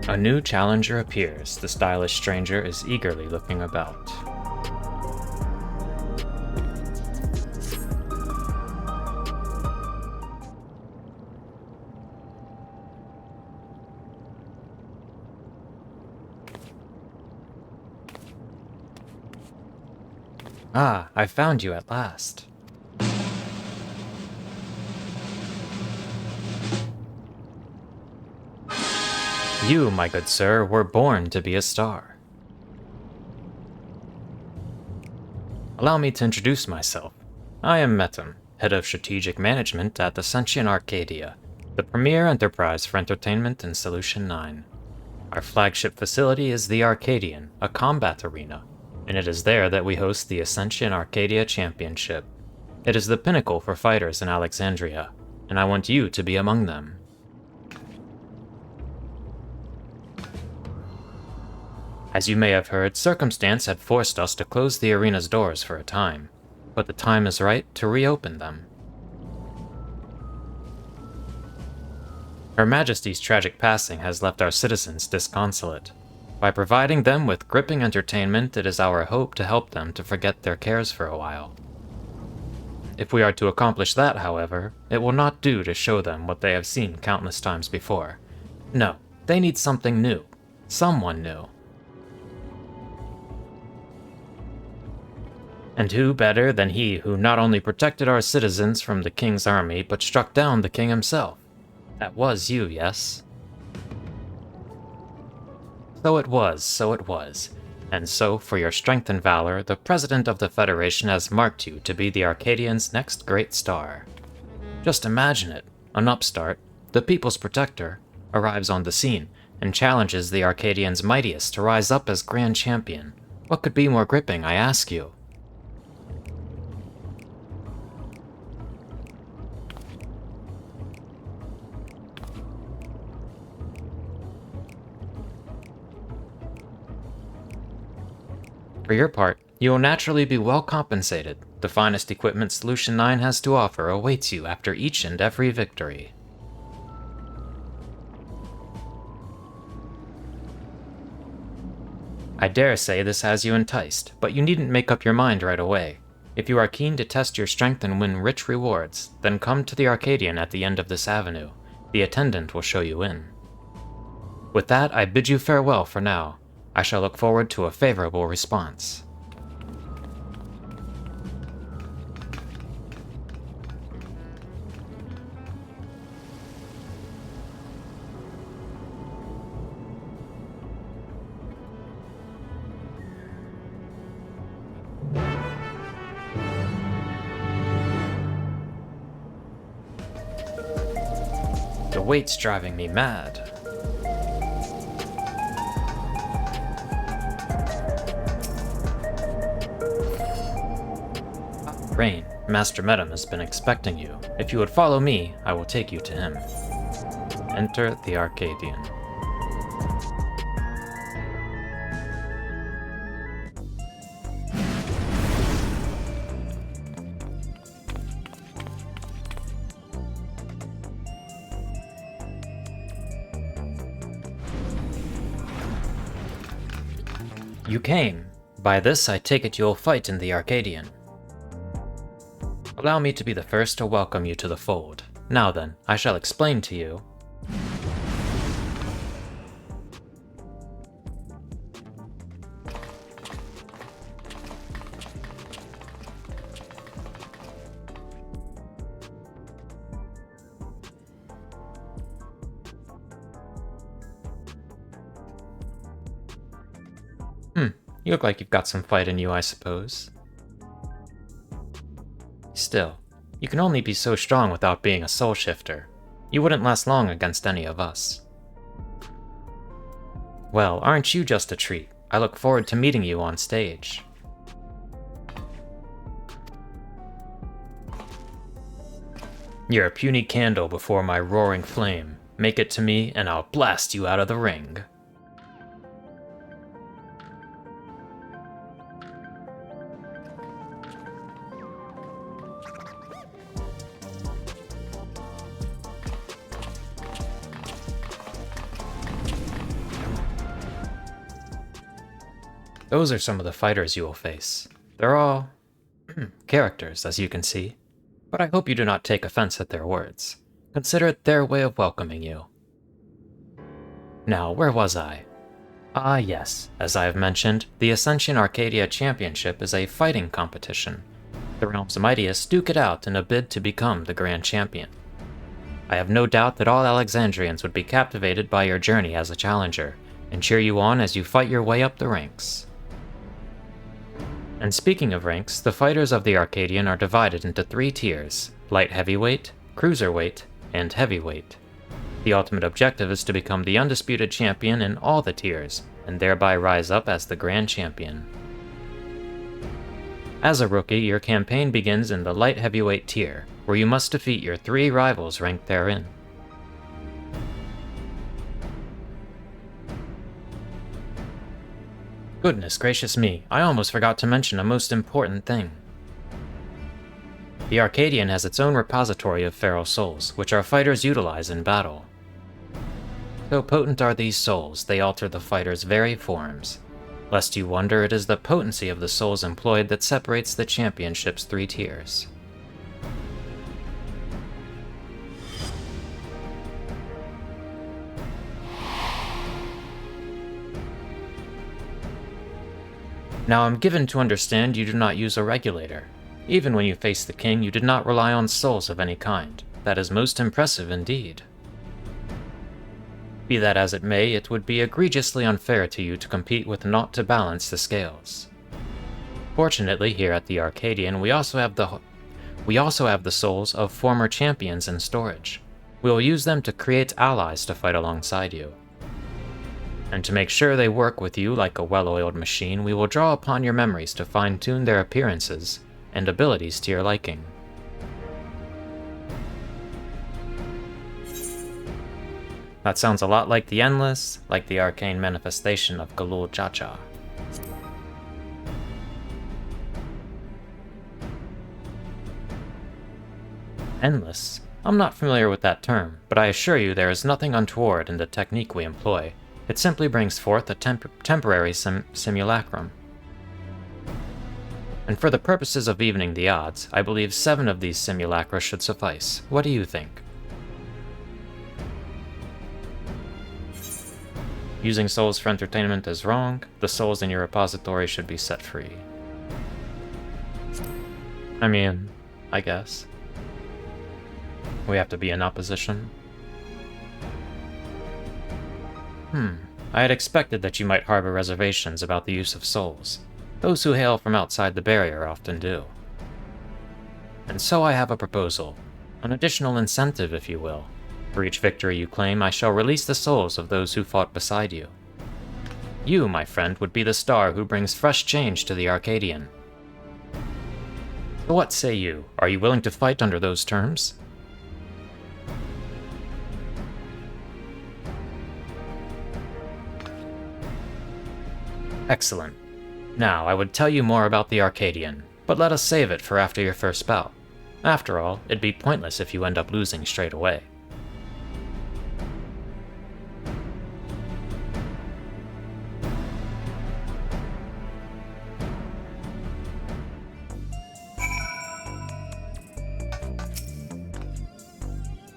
A new challenger appears. The stylish stranger is eagerly looking about. Ah, I found you at last. You, my good sir, were born to be a star. Allow me to introduce myself. I am Metem, head of strategic management at Ascension Arcadia, the premier enterprise for entertainment in Solution 9. Our flagship facility is the Arcadion, a combat arena, and it is there that we host the Ascension Arcadia Championship. It is the pinnacle for fighters in Alexandria, and I want you to be among them. As you may have heard, circumstance had forced us to close the arena's doors for a time, but the time is right to reopen them. Her Majesty's tragic passing has left our citizens disconsolate. By providing them with gripping entertainment, it is our hope to help them to forget their cares for a while. If we are to accomplish that, however, it will not do to show them what they have seen countless times before. No, they need something new. Someone new. And who better than he who not only protected our citizens from the king's army, but struck down the king himself? That was you, yes? So it was. And so, for your strength and valor, the President of the Federation has marked you to be the Arcadians' next great star. Just imagine it. An upstart, the People's Protector, arrives on the scene and challenges the Arcadians' mightiest to rise up as Grand Champion. What could be more gripping, I ask you? For your part, you will naturally be well compensated. The finest equipment Solution 9 has to offer awaits you after each and every victory. I dare say this has you enticed, but you needn't make up your mind right away. If you are keen to test your strength and win rich rewards, then come to the Arcadion at the end of this avenue. The attendant will show you in. With that, I bid you farewell for now. I shall look forward to a favorable response. The wait's driving me mad. Rain, Master Metem has been expecting you. If you would follow me, I will take you to him. Enter the Arcadion. You came. By this, I take it you'll fight in the Arcadion. Allow me to be the first to welcome you to the fold. Now then, I shall explain to you. You look like you've got some fight in you, I suppose. Still, you can only be so strong without being a soul shifter. You wouldn't last long against any of us. Well, aren't you just a treat? I look forward to meeting you on stage. You're a puny candle before my roaring flame. Make it to me, and I'll blast you out of the ring. Those are some of the fighters you will face. They're all characters, as you can see, but I hope you do not take offense at their words. Consider it their way of welcoming you. Now, where was I? Ah yes, as I have mentioned, the Ascension Arcadia Championship is a fighting competition. The realm's mightiest duke it out in a bid to become the grand champion. I have no doubt that all Alexandrians would be captivated by your journey as a challenger, and cheer you on as you fight your way up the ranks. And speaking of ranks, the fighters of the Arcadion are divided into 3 tiers: light heavyweight, cruiserweight, and heavyweight. The ultimate objective is to become the undisputed champion in all the tiers, and thereby rise up as the grand champion. As a rookie, your campaign begins in the light heavyweight tier, where you must defeat your 3 rivals ranked therein. Goodness gracious me, I almost forgot to mention a most important thing. The Arcadion has its own repository of feral souls, which our fighters utilize in battle. So potent are these souls, they alter the fighter's very forms. Lest you wonder, it is the potency of the souls employed that separates the championship's 3 tiers. Now I'm given to understand you do not use a regulator. Even when you face the king, you did not rely on souls of any kind. That is most impressive indeed. Be that as it may, it would be egregiously unfair to you to compete with naught to balance the scales. Fortunately, here at the Arcadion, we also have the souls of former champions in storage. We will use them to create allies to fight alongside you. And to make sure they work with you like a well-oiled machine, we will draw upon your memories to fine-tune their appearances and abilities to your liking. That sounds a lot like the Endless, like the arcane manifestation of Galul Jaja. Endless? I'm not familiar with that term, but I assure you there is nothing untoward in the technique we employ. It simply brings forth a temporary simulacrum. And for the purposes of evening the odds, I believe 7 of these simulacra should suffice. What do you think? Using souls for entertainment is wrong. The souls in your repository should be set free. I mean, I guess. We have to be in opposition. I had expected that you might harbor reservations about the use of souls. Those who hail from outside the barrier often do. And so I have a proposal. An additional incentive, if you will. For each victory you claim, I shall release the souls of those who fought beside you. You, my friend, would be the star who brings fresh change to the Arcadion. So what say you? Are you willing to fight under those terms? Excellent. Now, I would tell you more about the Arcadion, but let us save it for after your first bout. After all, it'd be pointless if you end up losing straight away.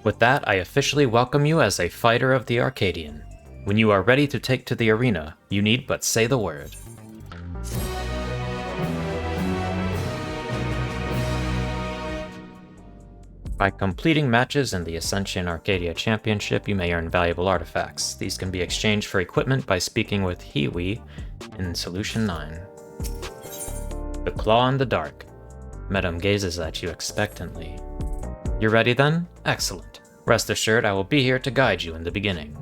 With that, I officially welcome you as a fighter of the Arcadion. When you are ready to take to the arena, you need but say the word. By completing matches in the Ascension Arcadia Championship, you may earn valuable artifacts. These can be exchanged for equipment by speaking with Hiwi in Solution 9. The Claw in the Dark. Metem gazes at you expectantly. You ready then? Excellent. Rest assured I will be here to guide you in the beginning.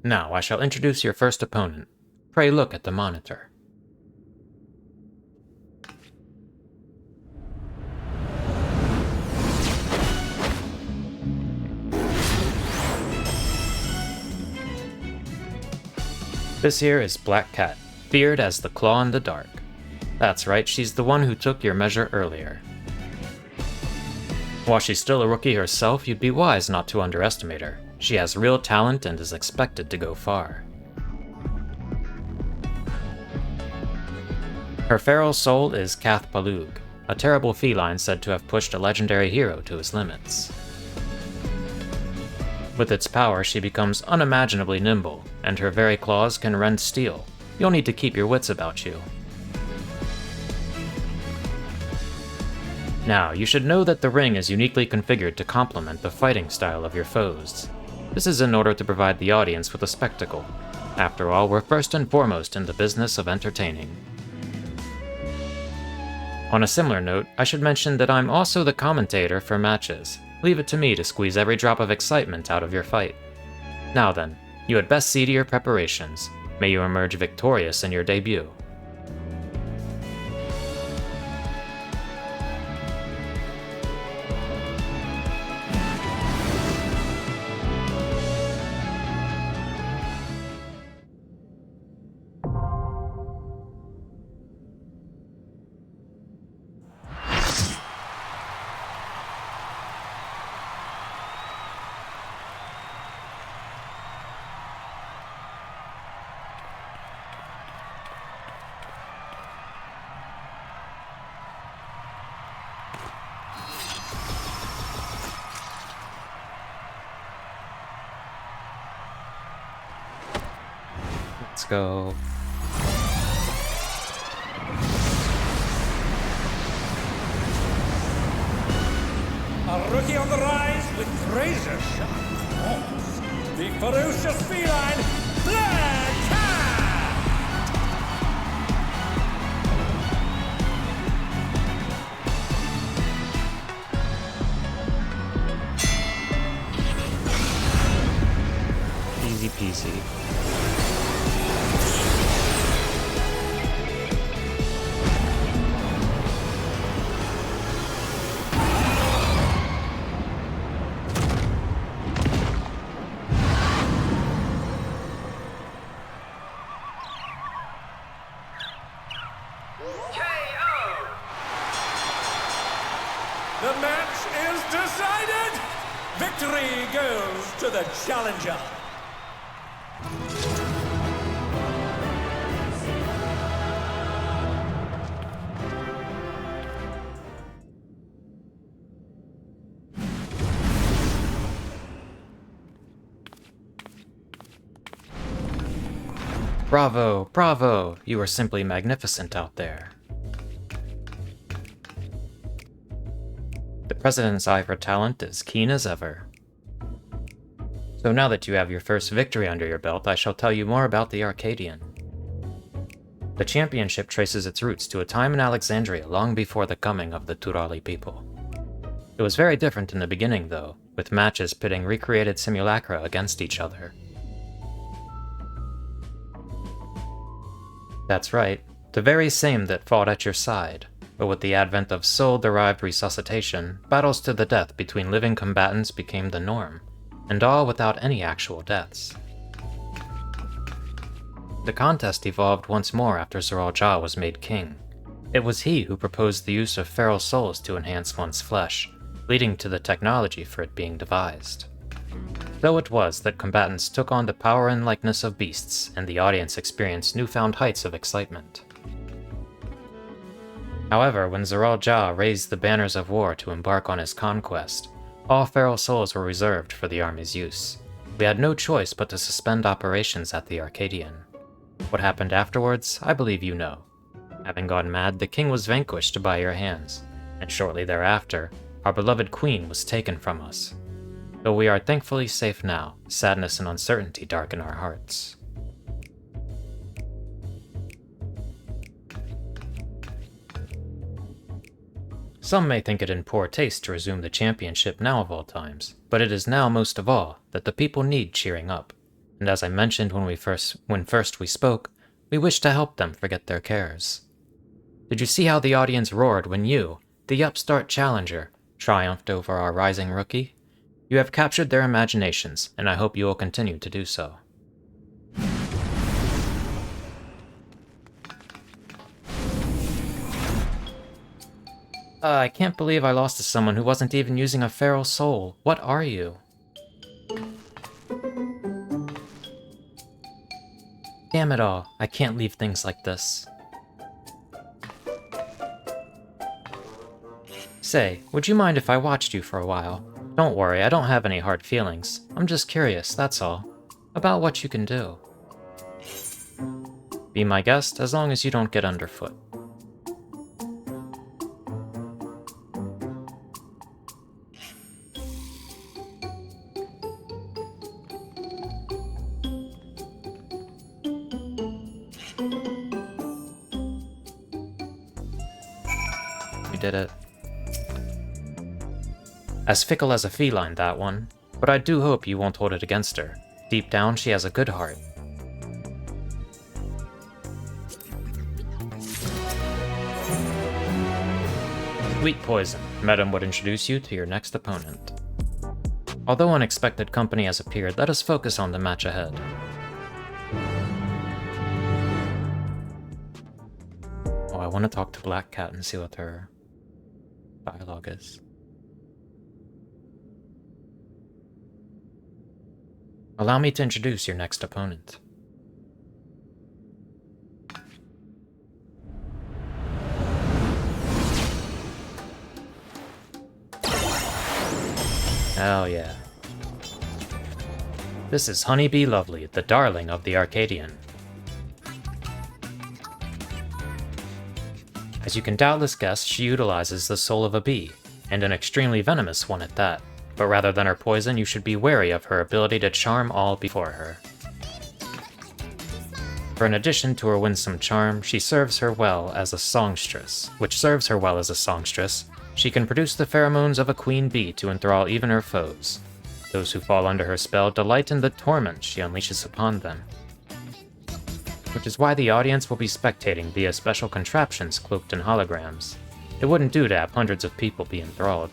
Now I shall introduce your first opponent. Pray look at the monitor. This here is Black Cat, feared as the Claw in the Dark. That's right, she's the one who took your measure earlier. While she's still a rookie herself, you'd be wise not to underestimate her. She has real talent and is expected to go far. Her feral soul is Cath Palug, a terrible feline said to have pushed a legendary hero to his limits. With its power, she becomes unimaginably nimble, and her very claws can rend steel. You'll need to keep your wits about you. Now, you should know that the ring is uniquely configured to complement the fighting style of your foes. This is in order to provide the audience with a spectacle. After all, we're first and foremost in the business of entertaining. On a similar note, I should mention that I'm also the commentator for matches. Leave it to me to squeeze every drop of excitement out of your fight. Now then, you had best see to your preparations. May you emerge victorious in your debut. Let's go. A rookie on the rise with razor-sharp claws. The ferocious feline, Black Cat! Easy peasy. The match is decided! Victory goes to the challenger! Bravo, bravo! You are simply magnificent out there. The President's eye for talent is keen as ever. So now that you have your first victory under your belt, I shall tell you more about the Arcadion. The championship traces its roots to a time in Alexandria long before the coming of the Turali people. It was very different in the beginning, though, with matches pitting recreated simulacra against each other. That's right, the very same that fought at your side. But with the advent of soul-derived resuscitation, battles to the death between living combatants became the norm, and all without any actual deaths. The contest evolved once more after Zoral Ja was made king. It was he who proposed the use of feral souls to enhance one's flesh, leading to the technology for it being devised. So it was that combatants took on the power and likeness of beasts, and the audience experienced newfound heights of excitement. However, when Zoral Ja raised the banners of war to embark on his conquest, all feral souls were reserved for the army's use. We had no choice but to suspend operations at the Arcadion. What happened afterwards, I believe you know. Having gone mad, the king was vanquished by your hands, and shortly thereafter, our beloved queen was taken from us. Though we are thankfully safe now, sadness and uncertainty darken our hearts. Some may think it in poor taste to resume the championship now of all times, but it is now most of all that the people need cheering up. And as I mentioned when first we spoke, we wish to help them forget their cares. Did you see how the audience roared when you, the upstart challenger, triumphed over our rising rookie? You have captured their imaginations, and I hope you will continue to do so. I can't believe I lost to someone who wasn't even using a feral soul. What are you? Damn it all, I can't leave things like this. Say, would you mind if I watched you for a while? Don't worry, I don't have any hard feelings. I'm just curious, that's all. About what you can do. Be my guest, as long as you don't get underfoot. We did it. As fickle as a feline, that one. But I do hope you won't hold it against her. Deep down, she has a good heart. Sweet poison. Metem would introduce you to your next opponent. Although unexpected company has appeared, let us focus on the match ahead. Oh, I want to talk to Black Cat and see what her dialogue is. Allow me to introduce your next opponent. Hell yeah. This is Honeybee Lovely, the darling of the Arcadion. As you can doubtless guess, she utilizes the soul of a bee, and an extremely venomous one at that. But rather than her poison, you should be wary of her ability to charm all before her. For in addition to her winsome charm, she serves her well as a songstress, She can produce the pheromones of a queen bee to enthrall even her foes. Those who fall under her spell delight in the torment she unleashes upon them. Which is why the audience will be spectating via special contraptions cloaked in holograms. It wouldn't do to have hundreds of people be enthralled.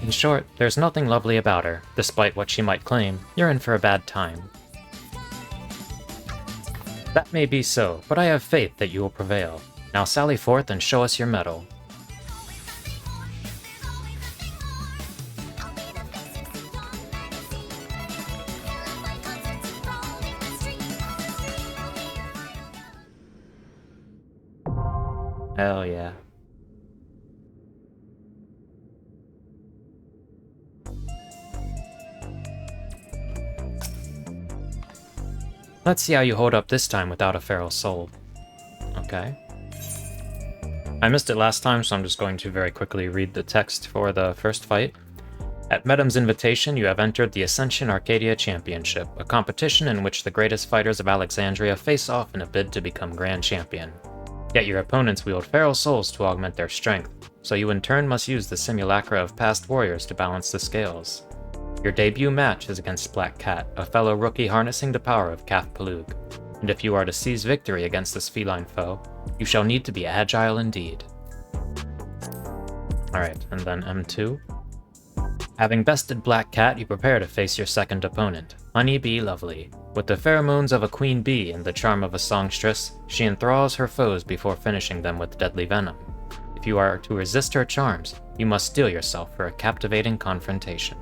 In short, there's nothing lovely about her. Despite what she might claim, you're in for a bad time. That may be so, but I have faith that you will prevail. Now sally forth and show us your mettle. Hell yeah. Let's see how you hold up this time without a feral soul. Okay. I missed it last time, so I'm just going to very quickly read the text for the first fight. At Metem's invitation, you have entered the Ascension Arcadia Championship, a competition in which the greatest fighters of Alexandria face off in a bid to become Grand Champion. Yet your opponents wield feral souls to augment their strength, so you in turn must use the simulacra of past warriors to balance the scales. Your debut match is against Black Cat, a fellow rookie harnessing the power of Cath Palug, and if you are to seize victory against this feline foe, you shall need to be agile indeed. Alright, and then M2. Having bested Black Cat, you prepare to face your second opponent, Honeybee Lovely. With the pheromones of a queen bee and the charm of a songstress, she enthralls her foes before finishing them with deadly venom. If you are to resist her charms, you must steel yourself for a captivating confrontation.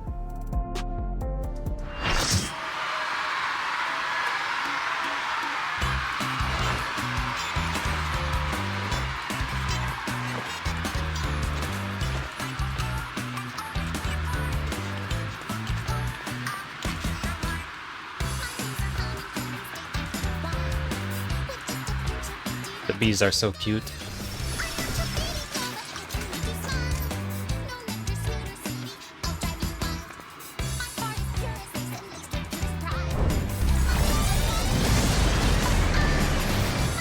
The bees are so cute.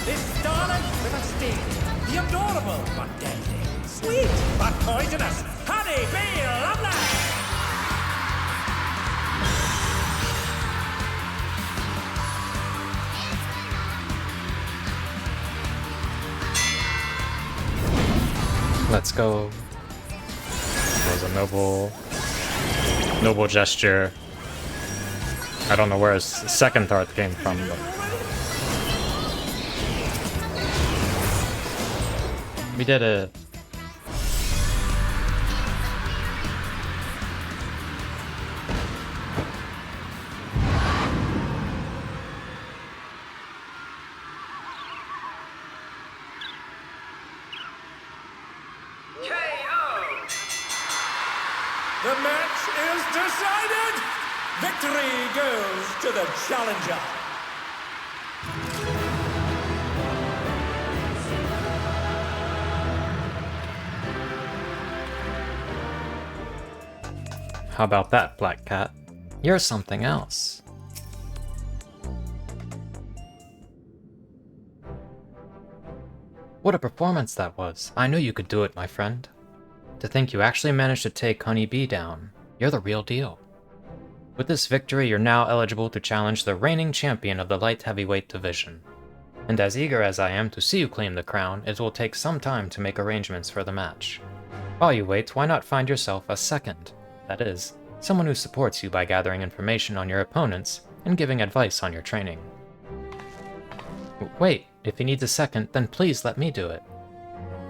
This darling with a sting, the adorable but deadly, sweet but poisonous, Honeybee Lovely! Let's go. That was a noble gesture. I don't know where his second thought came from, but... We did it. The match is decided! Victory goes to the challenger! How about that, Black Cat? You're something else. What a performance that was. I knew you could do it, my friend. To think you actually managed to take Honey Bee down. You're the real deal. With this victory, you're now eligible to challenge the reigning champion of the light heavyweight division. And as eager as I am to see you claim the crown, it will take some time to make arrangements for the match. While you wait, why not find yourself a second? That is, someone who supports you by gathering information on your opponents and giving advice on your training. Wait, if he needs a second, then please let me do it.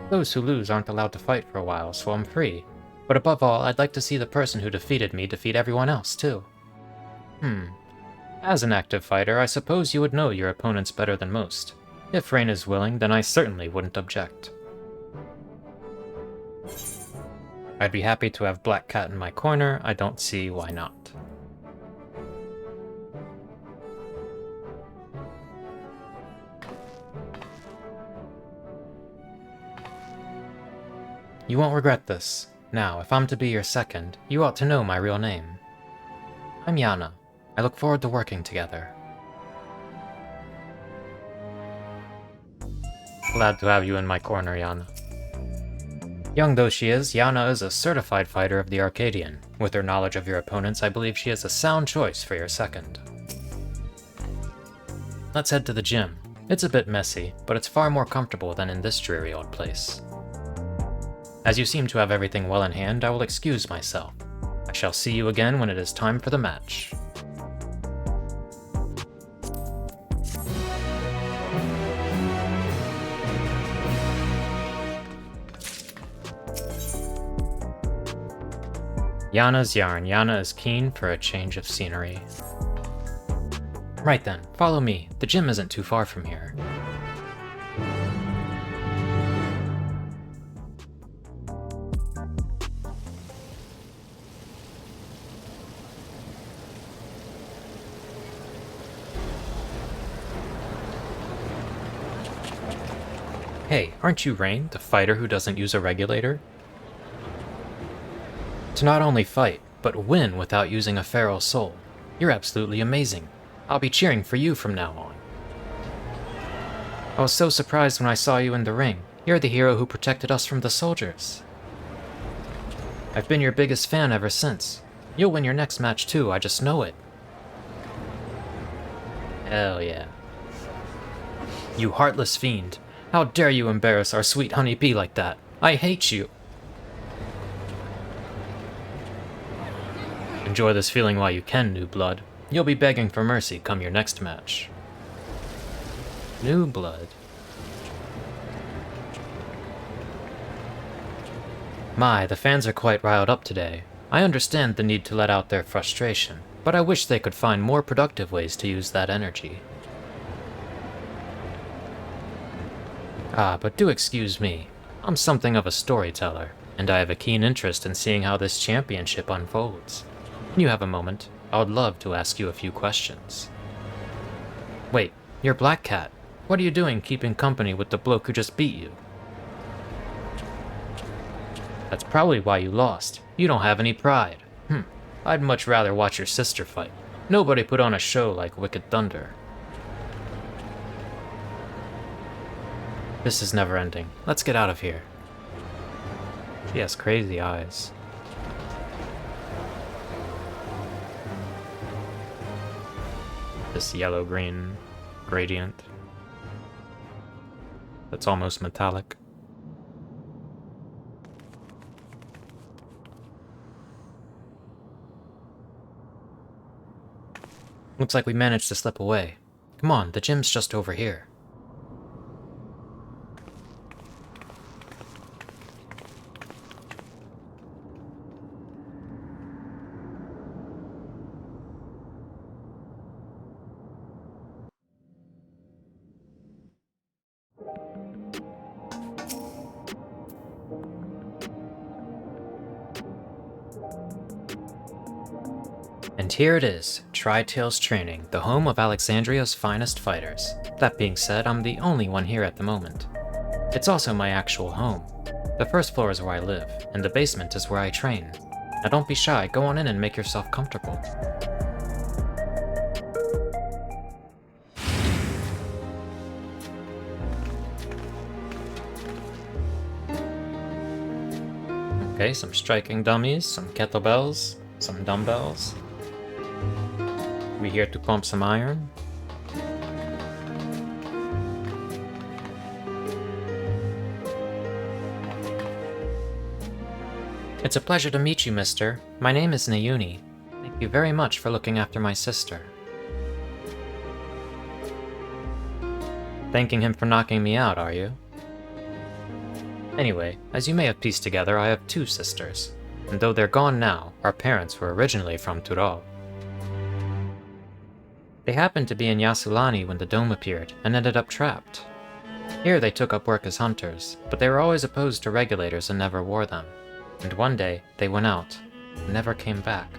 Those who lose aren't allowed to fight for a while, so I'm free. But above all, I'd like to see the person who defeated me defeat everyone else, too. As an active fighter, I suppose you would know your opponents better than most. If Rain is willing, then I certainly wouldn't object. I'd be happy to have Black Cat in my corner. I don't see why not. You won't regret this. Now, if I'm to be your second, you ought to know my real name. I'm Yaana. I look forward to working together. Glad to have you in my corner, Yaana. Young though she is, Yaana is a certified fighter of the Arcadion. With her knowledge of your opponents, I believe she is a sound choice for your second. Let's head to the gym. It's a bit messy, but it's far more comfortable than in this dreary old place. As you seem to have everything well in hand, I will excuse myself. I shall see you again when it is time for the match. Yaana's yarn. Yaana is keen for a change of scenery. Right then, follow me. The gym isn't too far from here. Hey, aren't you Rain, the fighter who doesn't use a regulator? To not only fight, but win without using a feral soul. You're absolutely amazing. I'll be cheering for you from now on. I was so surprised when I saw you in the ring. You're the hero who protected us from the soldiers. I've been your biggest fan ever since. You'll win your next match too, I just know it. Hell yeah. You heartless fiend. How dare you embarrass our sweet honeybee like that? I hate you. Enjoy this feeling while you can, new blood. You'll be begging for mercy come your next match. New blood. My, the fans are quite riled up today. I understand the need to let out their frustration, but I wish they could find more productive ways to use that energy. Ah, but do excuse me. I'm something of a storyteller, and I have a keen interest in seeing how this championship unfolds. When you have a moment, I would love to ask you a few questions. Wait, you're Black Cat. What are you doing keeping company with the bloke who just beat you? That's probably why you lost. You don't have any pride. I'd much rather watch your sister fight. Nobody put on a show like Wicked Thunder. This is never ending. Let's get out of here. She has crazy eyes. This yellow-green gradient that's almost metallic. Looks like we managed to slip away. Come on, the gym's just over here. And here it is, Tri-Tails Training, the home of Alexandria's finest fighters. That being said, I'm the only one here at the moment. It's also my actual home. The first floor is where I live, and the basement is where I train. Now don't be shy, go on in and make yourself comfortable. Okay, some striking dummies, some kettlebells, some dumbbells. We here to pump some iron. It's a pleasure to meet you, mister. My name is Nayuni. Thank you very much for looking after my sister. Thanking him for knocking me out, are you? Anyway, as you may have pieced together, I have two sisters. And though they're gone now, our parents were originally from Turo. They happened to be in Yassulani when the dome appeared, and ended up trapped. Here they took up work as hunters, but they were always opposed to regulators and never wore them. And one day, they went out, and never came back.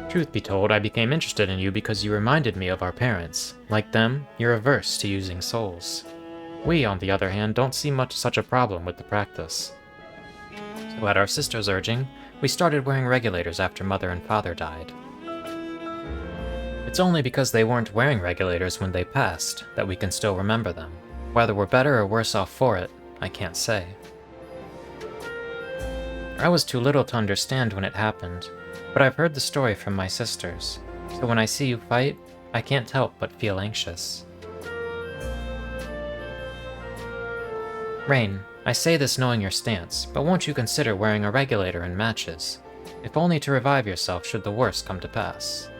Truth be told, I became interested in you because you reminded me of our parents. Like them, you're averse to using souls. We, on the other hand, don't see such a problem with the practice. So at our sister's urging, we started wearing regulators after Mother and Father died. It's only because they weren't wearing regulators when they passed that we can still remember them. Whether we're better or worse off for it, I can't say. I was too little to understand when it happened, but I've heard the story from my sisters, so when I see you fight, I can't help but feel anxious. Rain, I say this knowing your stance, but won't you consider wearing a regulator in matches, if only to revive yourself should the worst come to pass?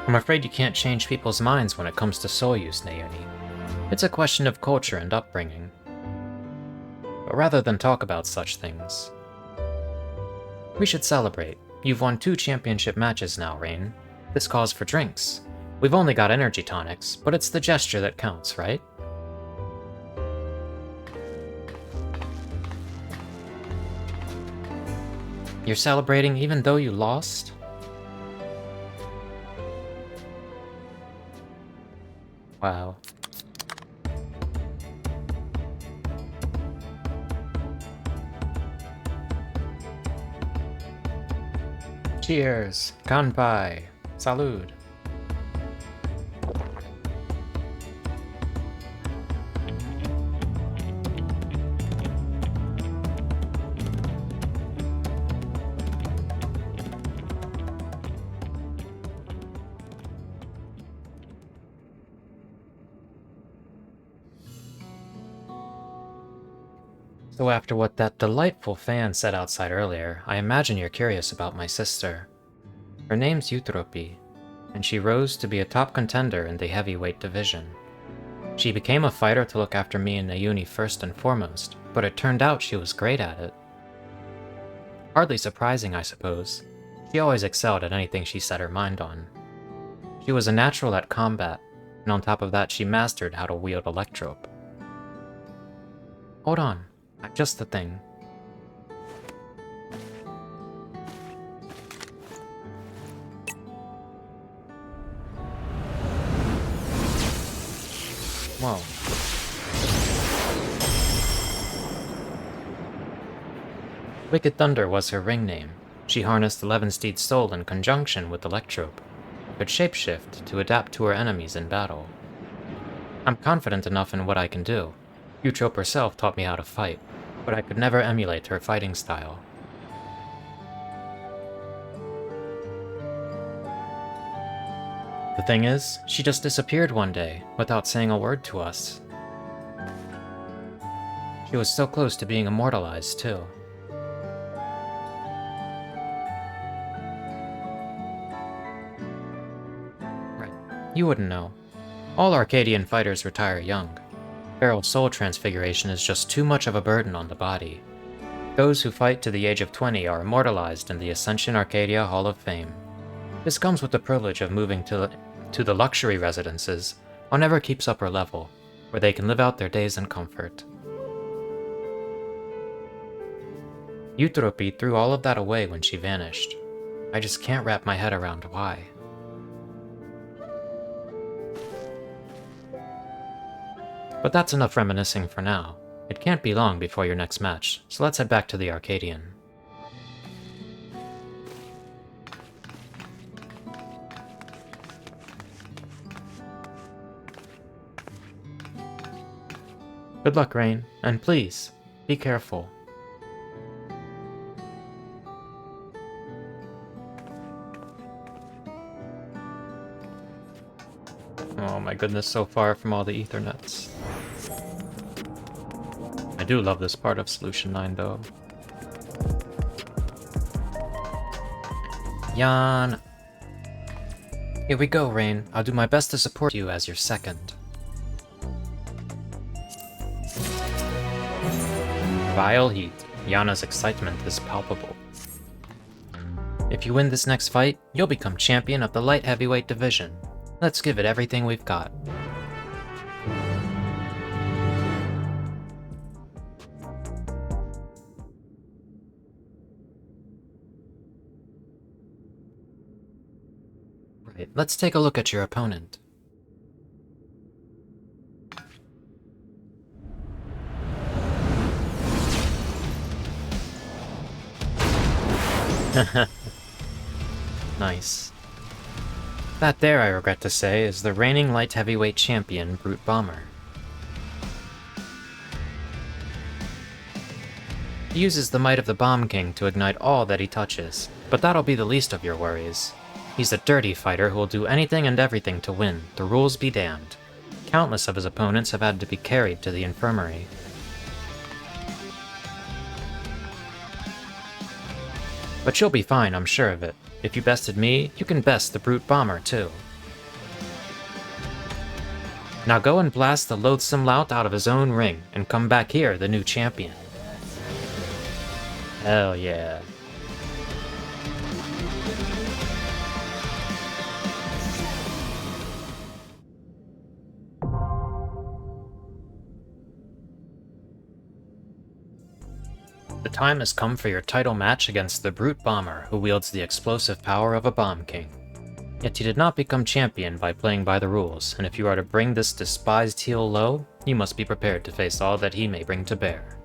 I'm afraid you can't change people's minds when it comes to soul use, Nayuni. It's a question of culture and upbringing. But rather than talk about such things, we should celebrate. You've won 2 championship matches now, Rain. This calls for drinks. We've only got energy tonics, but it's the gesture that counts, right? You're celebrating even though you lost? Wow. Cheers! Kanpai! Salud! So after what that delightful fan said outside earlier, I imagine you're curious about my sister. Her name's Eutrope, and she rose to be a top contender in the heavyweight division. She became a fighter to look after me and Nayuni first and foremost, but it turned out she was great at it. Hardly surprising, I suppose. She always excelled at anything she set her mind on. She was a natural at combat, and on top of that she mastered how to wield Electrope. Hold on. I'm just the thing. Whoa. Wicked Thunder was her ring name. She harnessed Levensteed's soul in conjunction with Electrope, could shapeshift to adapt to her enemies in battle. I'm confident enough in what I can do. Eutrope herself taught me how to fight, but I could never emulate her fighting style. The thing is, she just disappeared one day, without saying a word to us. She was so close to being immortalized, too. Right, you wouldn't know. All Arcadian fighters retire young. Feral soul transfiguration is just too much of a burden on the body. Those who fight to the age of 20 are immortalized in the Ascension Arcadia Hall of Fame. This comes with the privilege of moving to the luxury residences. One never keeps up her level. where they can live out their days in comfort. Eutrope threw all of that away when she vanished. I just can't wrap my head around why. But that's enough reminiscing for now. It can't be long before your next match, so let's head back to the Arcadion. Good luck, Rain, and please, be careful. Oh my goodness, so far from all the Ethernets. I do love this part of Solution 9, though. Yaana. Here we go, Rain. I'll do my best to support you as your second. Vile heat. Yaana's excitement is palpable. If you win this next fight, you'll become champion of the light heavyweight division. Let's give it everything we've got. Right, let's take a look at your opponent. Nice. That there, I regret to say, is the reigning light heavyweight champion, Brute Bomber. He uses the might of the Bomb King to ignite all that he touches, but that'll be the least of your worries. He's a dirty fighter who will do anything and everything to win, the rules be damned. Countless of his opponents have had to be carried to the infirmary. But you'll be fine, I'm sure of it. If you bested me, you can best the Brute Bomber, too. Now go and blast the loathsome lout out of his own ring, and come back here, the new champion. Hell yeah. The time has come for your title match against the Brute Bomber, who wields the explosive power of a Bomb King. Yet he did not become champion by playing by the rules, and if you are to bring this despised heel low, you must be prepared to face all that he may bring to bear.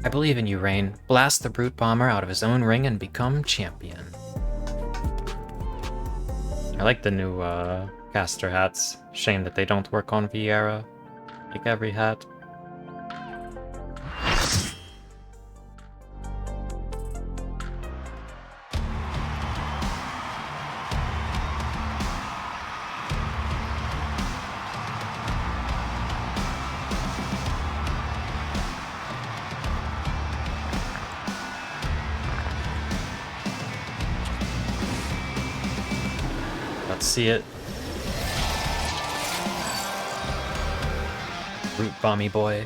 I believe in you, Rain. Blast the Brute Bomber out of his own ring and become champion. I like the new caster hats. Shame that they don't work on Viera. Like every hat. Let's see it. Brute Bomby boy.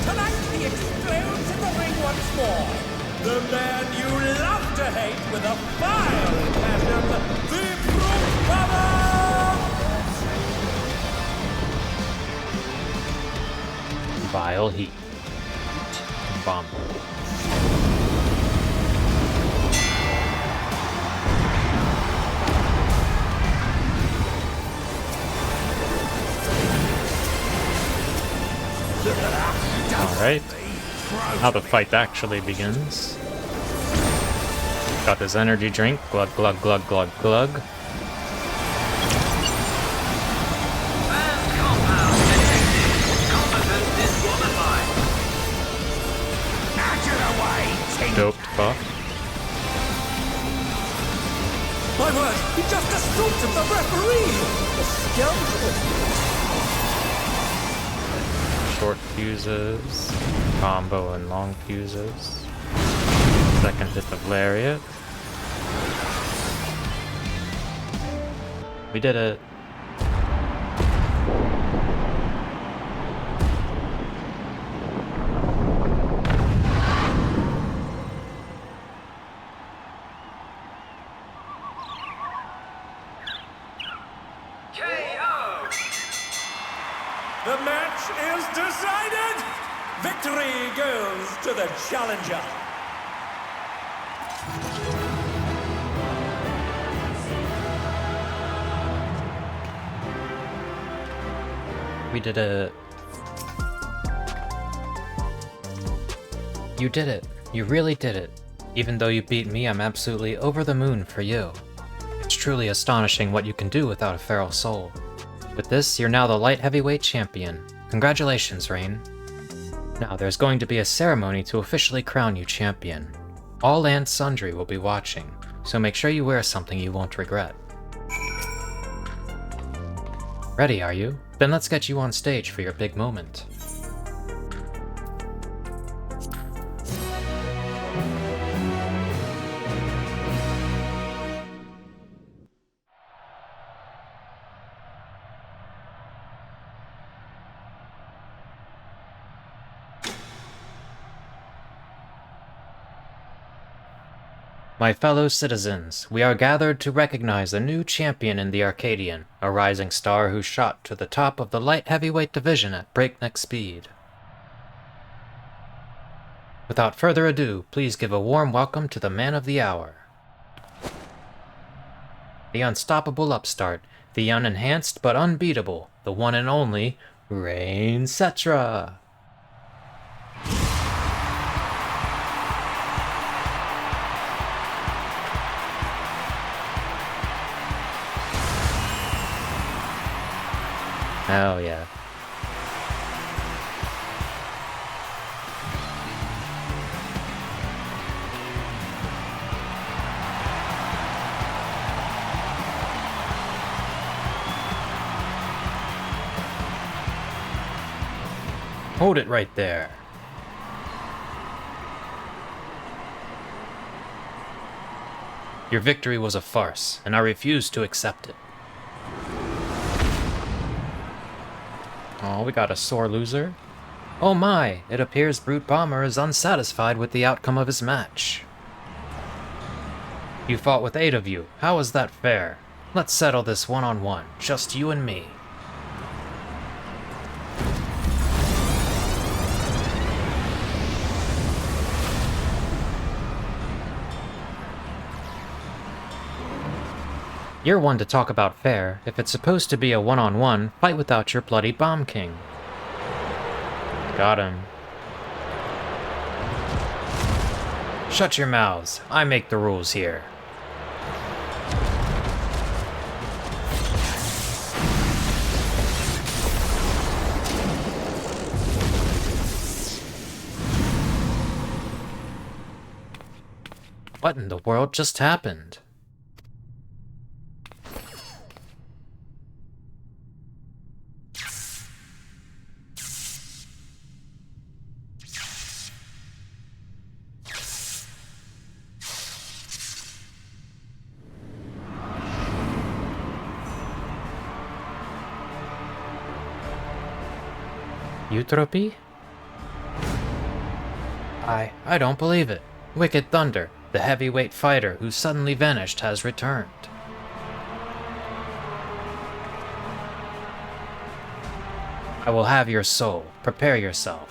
Tonight he explodes in the ring once more. The man you love to hate with a fiery passion, the Brute Bomber! Vile heat. Bomb. Alright. Now the fight actually begins. Got his energy drink. Glug, glug, glug, glug, glug. Doped buff. My word, he just assaulted the referee! The scoundrel! Short fuses. Combo and long fuses. Second hit of Lariat. We did it. The match is decided! Victory goes to the challenger. We did it. You did it. You really did it. Even though you beat me, I'm absolutely over the moon for you. It's truly astonishing what you can do without a feral soul. With this, you're now the light heavyweight champion. Congratulations, Rain. Now, there's going to be a ceremony to officially crown you champion. All and sundry will be watching, so make sure you wear something you won't regret. Ready, are you? Then let's get you on stage for your big moment. My fellow citizens, we are gathered to recognize a new champion in the Arcadion, a rising star who shot to the top of the light heavyweight division at breakneck speed. Without further ado, please give a warm welcome to the man of the hour. The unstoppable upstart, the unenhanced but unbeatable, the one and only, Rainesama. Oh yeah. Hold it right there. Your victory was a farce, and I refuse to accept it. Oh, we got a sore loser. Oh my, it appears Brute Bomber is unsatisfied with the outcome of his match. You fought with 8 of you. How is that fair? Let's settle this one-on-one, just you and me. You're one to talk about fair. If it's supposed to be a one-on-one, fight without your bloody Bomb King. Got him. Shut your mouths. I make the rules here. What in the world just happened? Eutrope? I don't believe it. Wicked Thunder, the heavyweight fighter who suddenly vanished, has returned. I will have your soul. Prepare yourself.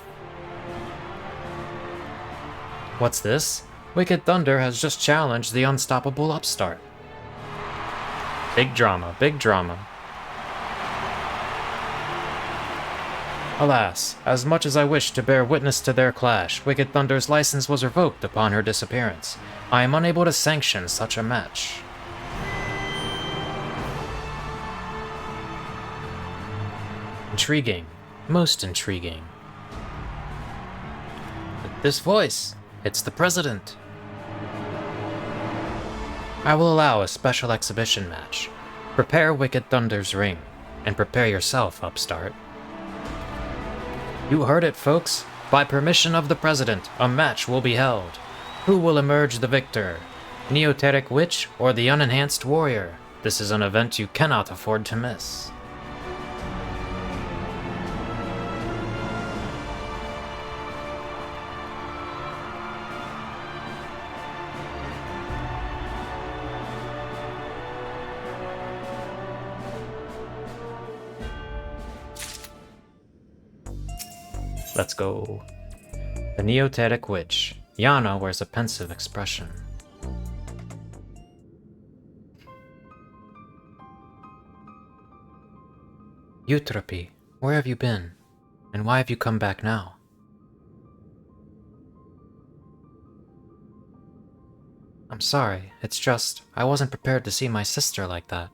What's this? Wicked Thunder has just challenged the unstoppable upstart. Big drama, big drama. Alas, as much as I wish to bear witness to their clash, Wicked Thunder's license was revoked upon her disappearance. I am unable to sanction such a match. Intriguing. Most intriguing. This voice, it's the President. I will allow a special exhibition match. Prepare Wicked Thunder's ring, and prepare yourself, upstart. You heard it, folks. By permission of the President, a match will be held. Who will emerge the victor? Neoteric Witch or the unenhanced warrior? This is an event you cannot afford to miss. Let's go. The Neoteric Witch. Yaana wears a pensive expression. Eutrope, where have you been? And why have you come back now? I'm sorry, it's just, I wasn't prepared to see my sister like that.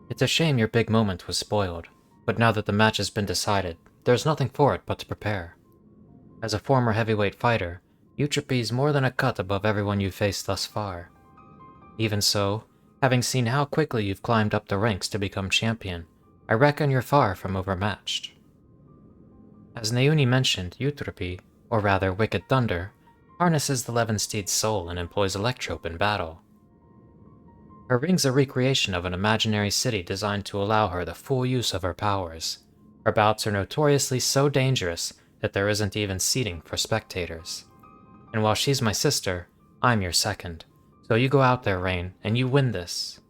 It's a shame your big moment was spoiled, but now that the match has been decided, there's nothing for it but to prepare. As a former heavyweight fighter, Eutrope's more than a cut above everyone you've faced thus far. Even so, having seen how quickly you've climbed up the ranks to become champion, I reckon you're far from overmatched. As Nauni mentioned, Eutrope, or rather Wicked Thunder, harnesses the Levensteed's soul and employs Electrope in battle. Her ring's a recreation of an imaginary city designed to allow her the full use of her powers. Her bouts are notoriously so dangerous that there isn't even seating for spectators. And while she's my sister, I'm your second. So you go out there, Rain, and you win this.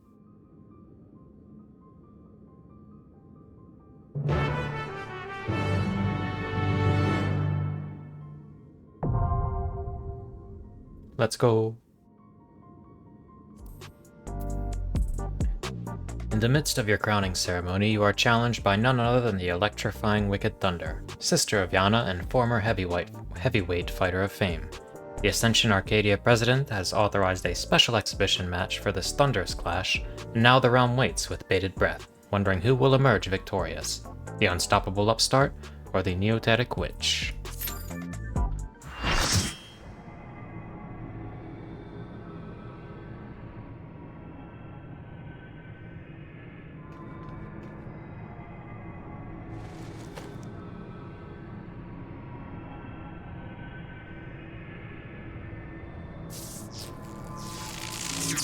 Let's go. In the midst of your crowning ceremony, you are challenged by none other than the electrifying Wicked Thunder, sister of Yaana and former heavyweight fighter of fame. The Ascension Arcadia president has authorized a special exhibition match for this Thunder's clash, and now the realm waits with bated breath, wondering who will emerge victorious, the unstoppable upstart or the Neoteric Witch.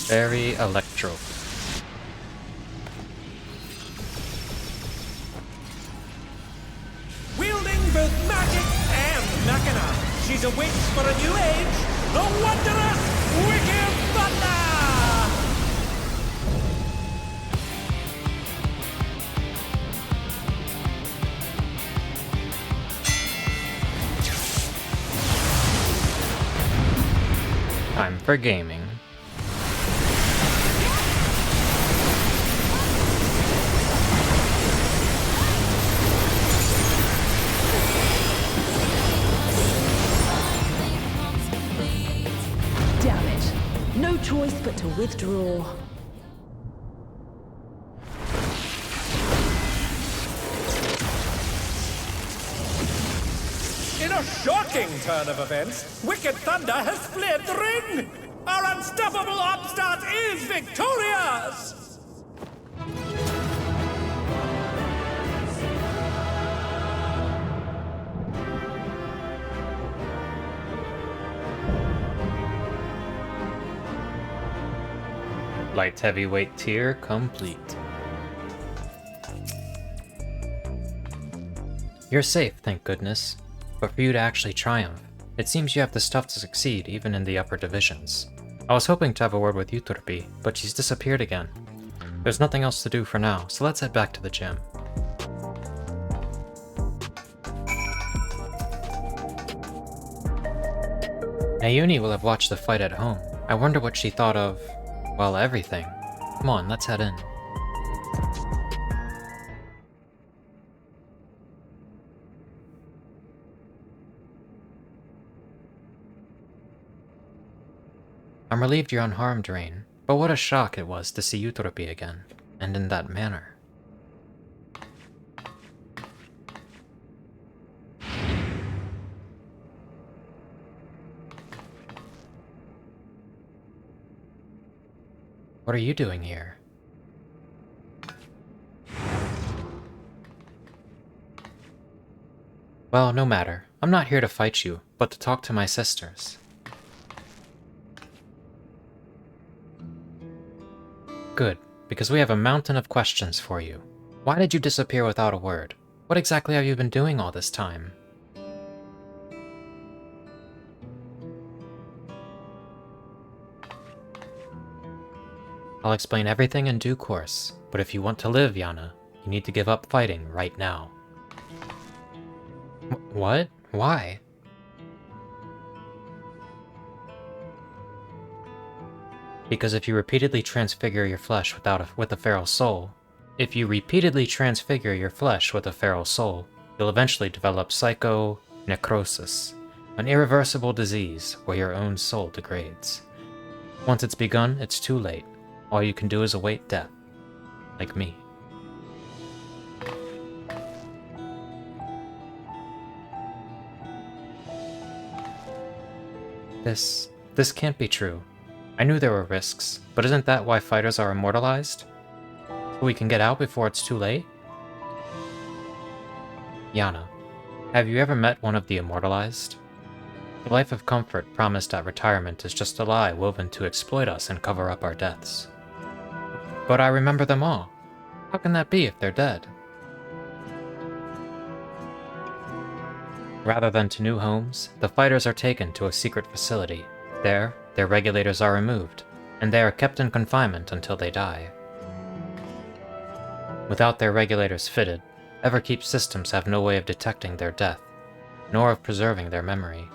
Very Electrope. Wielding both magic and machina, she's a witch for a new age, the wondrous Wicked Thunder! Time for gaming. Damn it. No choice but to withdraw. In a shocking turn of events, Wicked Thunder has fled the ring! Our unstoppable upstart is victorious! Light heavyweight tier complete. You're safe, thank goodness. But for you to actually triumph, it seems you have the stuff to succeed even in the upper divisions. I was hoping to have a word with Eutrope, but she's disappeared again. There's nothing else to do for now, so let's head back to the gym. Nauni will have watched the fight at home. I wonder what she thought of, well, everything. Come on, let's head in. I'm relieved you're unharmed, Rain, but what a shock it was to see Eutrope again, and in that manner. What are you doing here? Well, no matter. I'm not here to fight you, but to talk to my sisters. Good, because we have a mountain of questions for you. Why did you disappear without a word? What exactly have you been doing all this time? I'll explain everything in due course, but if you want to live, Yaana, you need to give up fighting right now. What? Why? Because if you repeatedly transfigure your flesh with a feral soul, you'll eventually develop psychonecrosis, an irreversible disease where your own soul degrades. Once it's begun, it's too late. All you can do is await death. Like me. This can't be true. I knew there were risks, but isn't that why fighters are immortalized? So we can get out before it's too late? Yaana, have you ever met one of the immortalized? The life of comfort promised at retirement is just a lie woven to exploit us and cover up our deaths. But I remember them all. How can that be if they're dead? Rather than to new homes, the fighters are taken to a secret facility. There, their regulators are removed, and they are kept in confinement until they die. Without their regulators fitted, Everkeep systems have no way of detecting their death, nor of preserving their memory.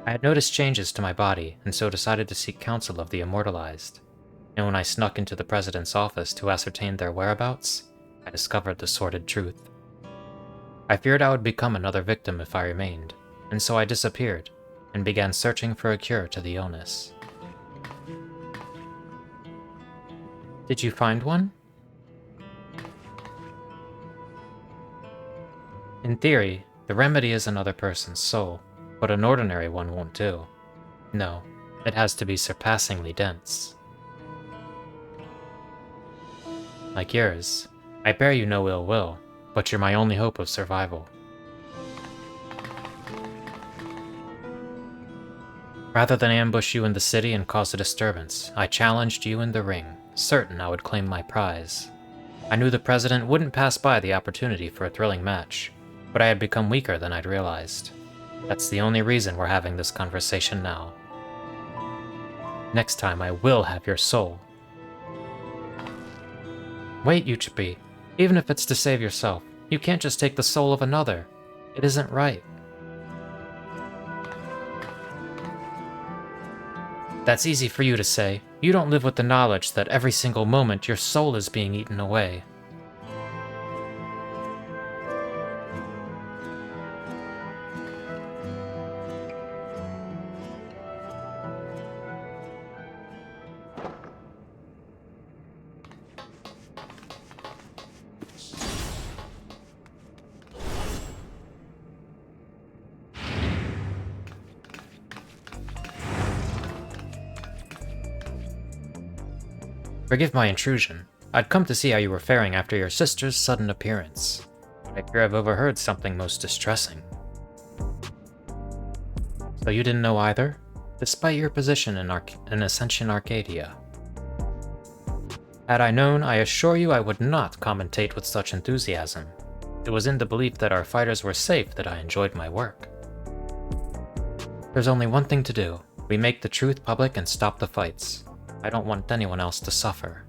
I had noticed changes to my body, and so decided to seek counsel of the immortalized. And when I snuck into the president's office to ascertain their whereabouts, I discovered the sordid truth. I feared I would become another victim if I remained, and so I disappeared, and began searching for a cure to the illness. Did you find one? In theory, the remedy is another person's soul, but an ordinary one won't do. No, it has to be surpassingly dense. Like yours, I bear you no ill will, but you're my only hope of survival. Rather than ambush you in the city and cause a disturbance, I challenged you in the ring, certain I would claim my prize. I knew the president wouldn't pass by the opportunity for a thrilling match, but I had become weaker than I'd realized. That's the only reason we're having this conversation now. Next time I will have your soul. Wait, Eutrope. Even if it's to save yourself, you can't just take the soul of another. It isn't right. That's easy for you to say. You don't live with the knowledge that every single moment your soul is being eaten away. Forgive my intrusion. I'd come to see how you were faring after your sister's sudden appearance. I fear I've overheard something most distressing. So you didn't know either? Despite your position in Ascension Arcadia. Had I known, I assure you I would not commentate with such enthusiasm. It was in the belief that our fighters were safe that I enjoyed my work. There's only one thing to do. We make the truth public and stop the fights. I don't want anyone else to suffer.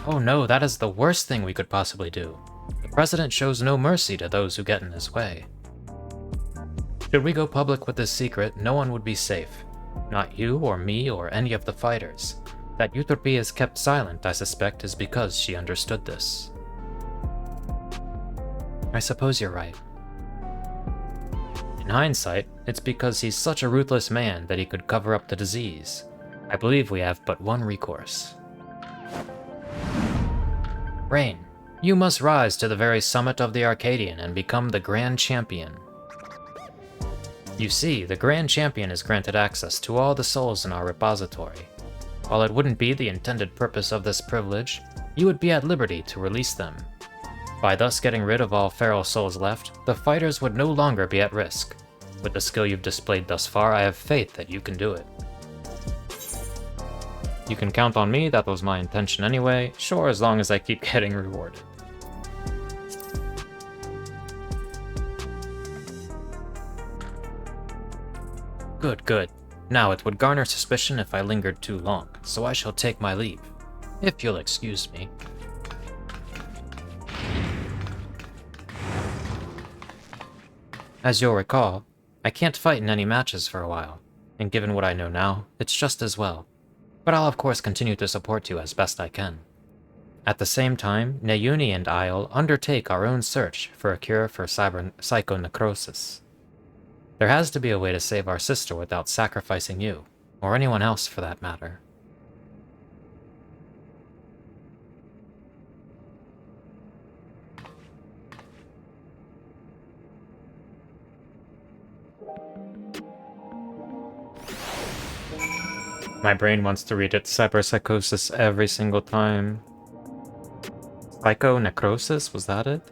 Oh no, that is the worst thing we could possibly do. The president shows no mercy to those who get in his way. Should we go public with this secret, no one would be safe. Not you or me or any of the fighters. That Eutrope is kept silent, I suspect, is because she understood this. I suppose you're right. In hindsight, it's because he's such a ruthless man that he could cover up the disease. I believe we have but one recourse. Rain, you must rise to the very summit of the Arcadion and become the Grand Champion. You see, the Grand Champion is granted access to all the souls in our repository. While it wouldn't be the intended purpose of this privilege, you would be at liberty to release them. By thus getting rid of all feral souls left, the fighters would no longer be at risk. With the skill you've displayed thus far, I have faith that you can do it. You can count on me, that was my intention anyway, sure, as long as I keep getting rewarded. Good, good. Now it would garner suspicion if I lingered too long, so I shall take my leave. If you'll excuse me. As you'll recall, I can't fight in any matches for a while, and given what I know now, it's just as well. But I'll of course continue to support you as best I can. At the same time, Nayuni and I'll undertake our own search for a cure for psychonecrosis. There has to be a way to save our sister without sacrificing you, or anyone else for that matter. My brain wants to read it cyberpsychosis every single time. Psychonecrosis, was that it?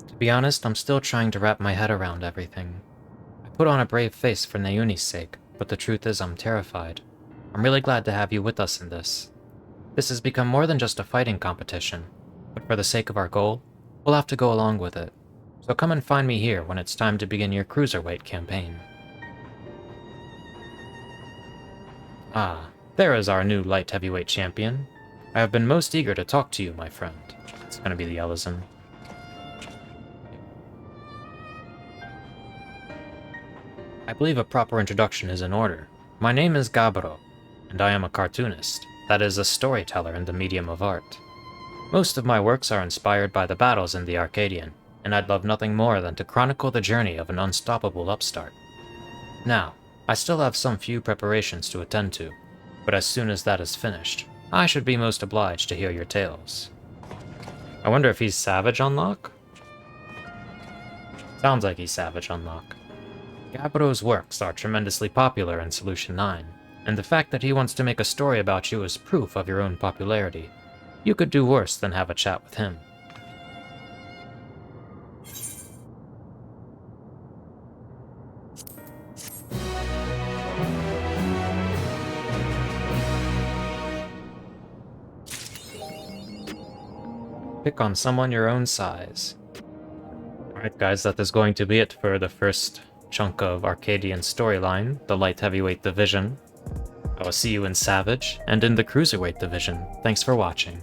To be honest, I'm still trying to wrap my head around everything. I put on a brave face for Nayuni's sake, but the truth is I'm terrified. I'm really glad to have you with us in this. This has become more than just a fighting competition, but for the sake of our goal, we'll have to go along with it. So come and find me here when it's time to begin your cruiserweight campaign. Ah, there is our new light heavyweight champion. I have been most eager to talk to you, my friend. It's gonna be the Ellison. I believe a proper introduction is in order. My name is Gabbro, and I am a cartoonist, that is, a storyteller in the medium of art. Most of my works are inspired by the battles in the Arcadion, and I'd love nothing more than to chronicle the journey of an unstoppable upstart. Now, I still have some few preparations to attend to, but as soon as that is finished, I should be most obliged to hear your tales. I wonder if he's Savage Unlock? Sounds like he's Savage Unlock. Gabbro's works are tremendously popular in Solution 9, and the fact that he wants to make a story about you is proof of your own popularity. You could do worse than have a chat with him. Pick on someone your own size. Alright guys, that is going to be it for the first chunk of Arcadian storyline, the light heavyweight division. I will see you in Savage and in the cruiserweight division. Thanks for watching.